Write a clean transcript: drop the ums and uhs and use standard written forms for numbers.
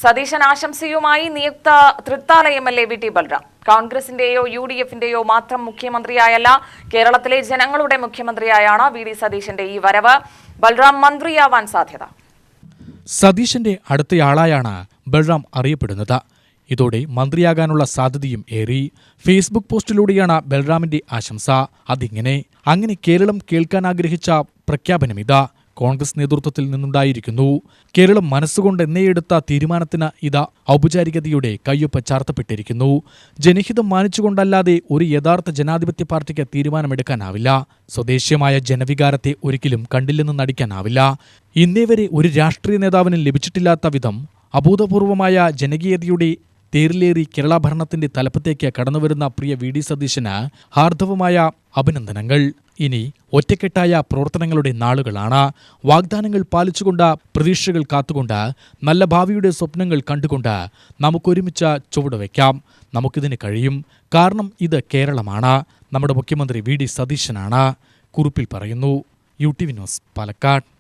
സതീശൻ ആശംസയുമായി നിയുക്ത തൃത്താല എം.എൽ.എ. വി ടി ബൽറാം. കോൺഗ്രസിന്റെയോ യു.ഡി.എഫിന്റെയോ മാത്രം മുഖ്യമന്ത്രിയായല്ല, കേരളത്തിലെ ജനങ്ങളുടെ മുഖ്യമന്ത്രിയായാണ് വി ഡി സതീശന്റെ ഈ വരവ്. ബൽറാം മന്ത്രിയാവാൻ സാധ്യത. സതീശന്റെ അടുത്തയാളായാണ് ബൽറാം അറിയപ്പെടുന്നത്. ഇതോടെ മന്ത്രിയാകാനുള്ള സാധ്യതയും ഏറി. ഫേസ്ബുക്ക് പോസ്റ്റിലൂടെയാണ് ബൽറാമിന്റെ ആശംസ. അങ്ങനെ കേരളം കേൾക്കാൻ ആഗ്രഹിച്ച പ്രഖ്യാപനമിതാ കോൺഗ്രസ് നേതൃത്വത്തിൽ നിന്നുണ്ടായിരിക്കുന്നു. കേരളം മനസ്സുകൊണ്ട് എന്നേയെടുത്ത തീരുമാനത്തിന് ഇതാ ഔപചാരികതയുടെ കയ്യൊപ്പ് ചാർത്തപ്പെട്ടിരിക്കുന്നു. ജനഹിതം മാനിച്ചുകൊണ്ടല്ലാതെ ഒരു യഥാർത്ഥ ജനാധിപത്യ പാർട്ടിക്ക് തീരുമാനമെടുക്കാനാവില്ല. സ്വദേശീയമായ ജനവികാരത്തെ ഒരിക്കലും കണ്ടില്ലെന്ന് നടിക്കാനാവില്ല. ഇന്നേവരെ ഒരു രാഷ്ട്രീയ നേതാവിനും ലഭിച്ചിട്ടില്ലാത്ത വിധം അഭൂതപൂർവമായ ജനകീയതയുടെ തേരിലേറി കേരള ഭരണത്തിന്റെ തലപ്പത്തേക്ക് കടന്നുവരുന്ന പ്രിയ വി ഡി സതീശന് ഹാർദവമായ അഭിനന്ദനങ്ങൾ. ഇനി ഒറ്റക്കെട്ടായ പ്രവർത്തനങ്ങളുടെ നാളുകളാണ്. വാഗ്ദാനങ്ങൾ പാലിച്ചുകൊണ്ട്, പ്രതീക്ഷകൾ കാത്തുകൊണ്ട്, നല്ല ഭാവിയുടെ സ്വപ്നങ്ങൾ കണ്ടുകൊണ്ട് നമുക്കൊരുമിച്ച് ചുവടുവയ്ക്കാം. നമുക്കിതിന് കഴിയും. കാരണം ഇത് കേരളമാണ്. നമ്മുടെ മുഖ്യമന്ത്രി വി ഡി സതീശനാണ്. കുറിപ്പിൽ പറയുന്നു. UTV news, Palakkad.